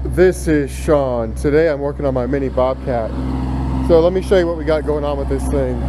This is Sean. Today I'm working on my mini Bobcat. So let me show you what we got going on with this thing.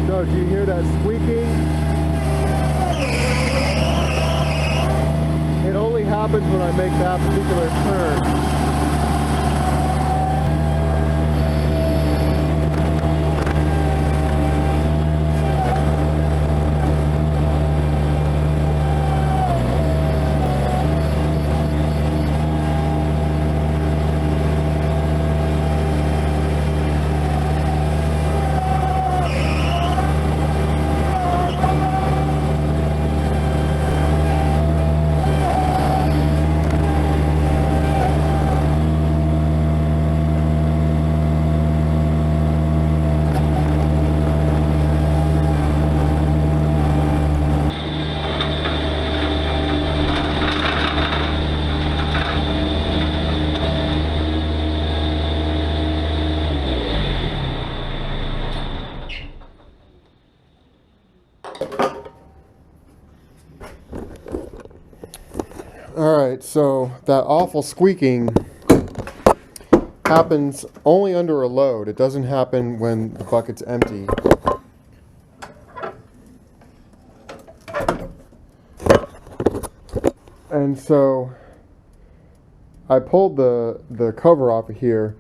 So do you hear that squeaking? It only happens when I make that particular turn. Alright, so that awful squeaking happens only under a load. It doesn't happen when the bucket's empty. And so I pulled the cover off of here,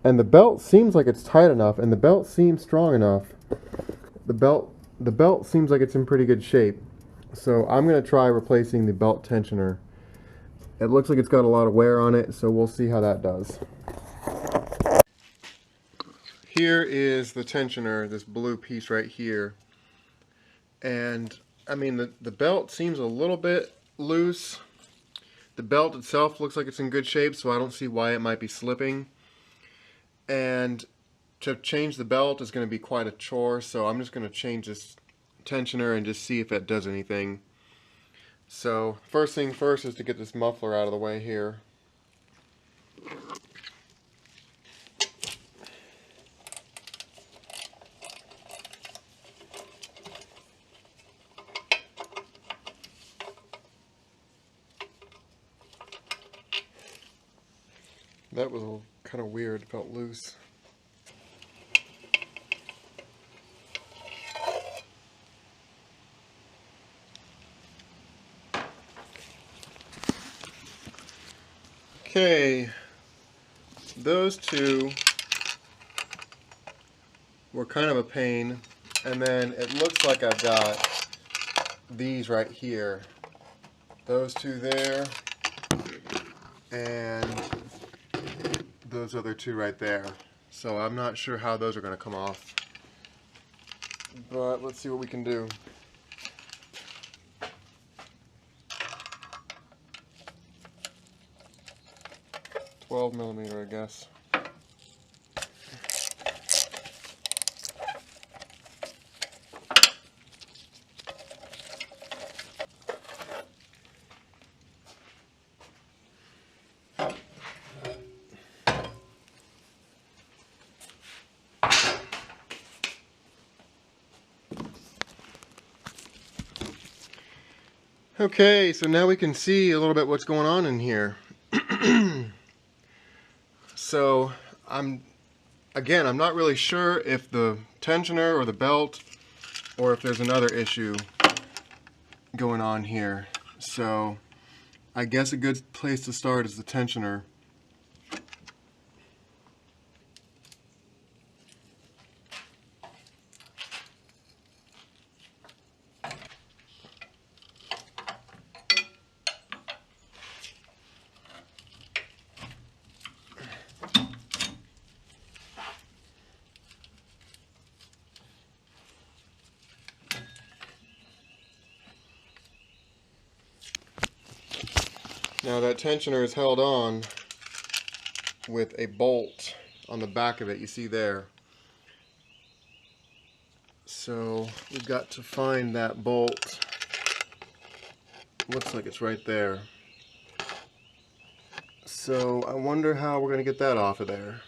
and the belt seems like it's tight enough, and the belt seems strong enough. The belt seems like it's in pretty good shape. So I'm going to try replacing the belt tensioner. It looks like it's got a lot of wear on it, so we'll see how that does. Here is the tensioner, this blue piece right here. And I mean, the belt seems a little bit loose. The belt itself looks like it's in good shape, so I don't see why it might be slipping. And to change the belt is going to be quite a chore, so I'm just going to change this tensioner and just see if it does anything. So first thing first is to get this muffler out of the way here. That was kind of weird, it felt loose. Okay, those two were kind of a pain, and then it looks like I've got these right here. Those two there, and those other two right there. So I'm not sure how those are going to come off, but let's see what we can do. $12mm, I guess. Okay, so now we can see a little bit what's going on in here. So I'm not really sure if the tensioner or the belt or if there's another issue going on here. So I guess a good place to start is the tensioner. Now that tensioner is held on with a bolt on the back of it, you see there. So we've got to find that bolt. Looks like it's right there. So I wonder how we're going to get that off of there.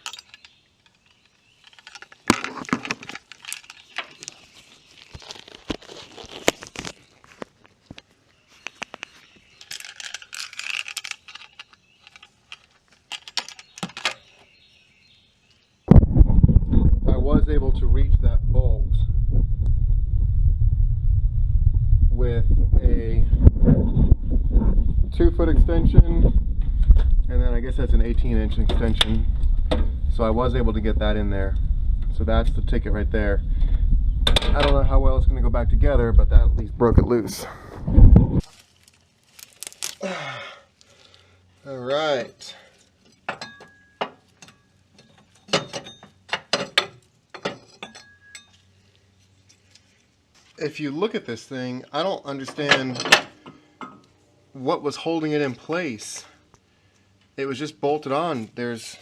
I was able to reach that bolt with a 2-foot extension, and then I guess that's an 18-inch extension. So I was able to get that in there. So that's the ticket right there. I don't know how well it's going to go back together, but that at least broke it loose. All right. If you look at this thing, I don't understand what was holding it in place. It was just bolted on. There's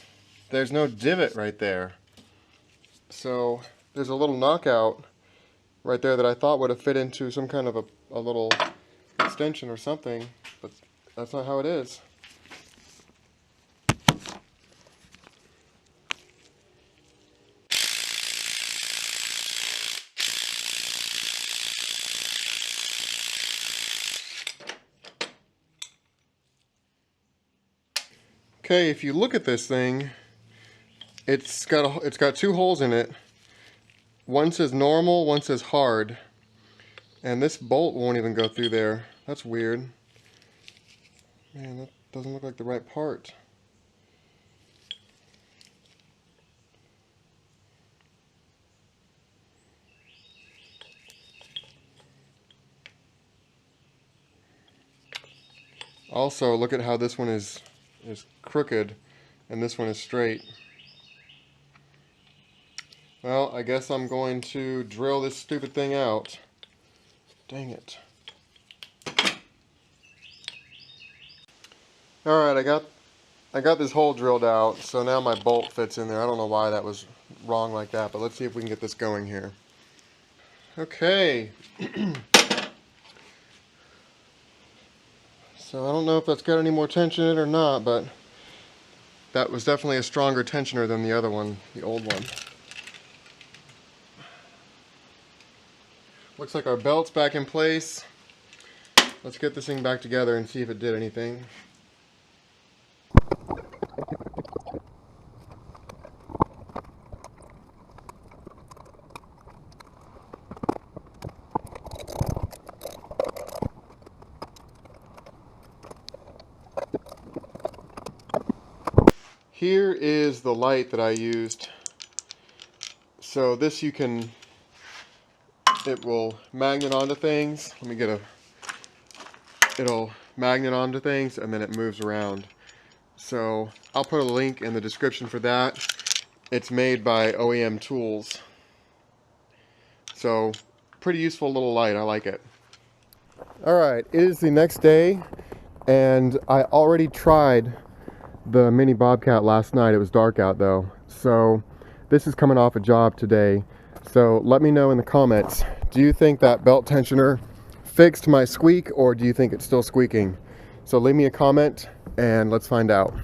no divot right there. So there's a little knockout right there that I thought would have fit into some kind of a little extension or something, but that's not how it is. Okay, if you look at this thing, it's got 2 holes in it. One says normal, one says hard. And this bolt won't even go through there. That's weird. Man, that doesn't look like the right part. Also, look at how this one is crooked and this one is straight. Well, I guess I'm going to drill this stupid thing out. Dang it. Alright, I got this hole drilled out, so now my bolt fits in there. I don't know why that was wrong like that, but let's see if we can get this going here. Okay. So I don't know if that's got any more tension in it or not, but that was definitely a stronger tensioner than the other one, the old one. Looks like our belt's back in place. Let's get this thing back together and see if it did anything. Here is the light that I used. So this it will magnet onto things. Let me get it'll magnet onto things and then it moves around. So I'll put a link in the description for that. It's made by OEM Tools. So pretty useful little light, I like it. Alright, it is the next day and I already tried the mini Bobcat last night. It was dark out though. So this is coming off a job today. So let me know in the comments, do you think that belt tensioner fixed my squeak or do you think it's still squeaking? So leave me a comment and let's find out.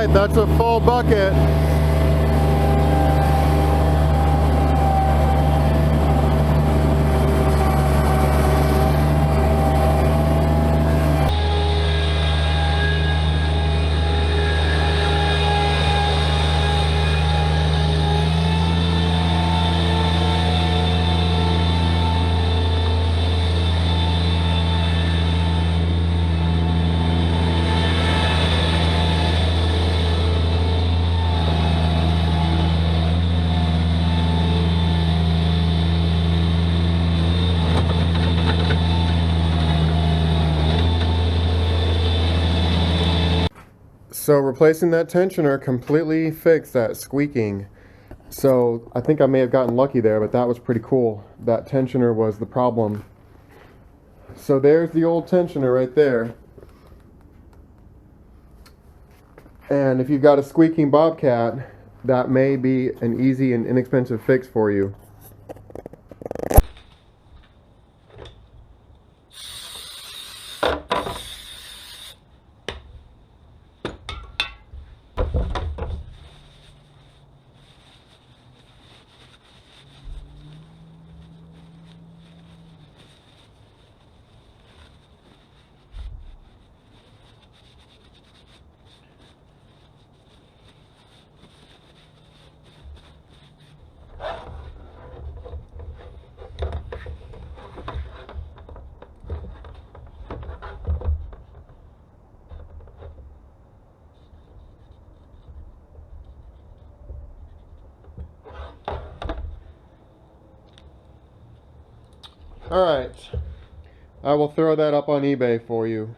That's a full bucket. So replacing that tensioner completely fixed that squeaking. So I think I may have gotten lucky there, but that was pretty cool. That tensioner was the problem. So there's the old tensioner right there. And if you've got a squeaking Bobcat, that may be an easy and inexpensive fix for you. Alright, I will throw that up on eBay for you.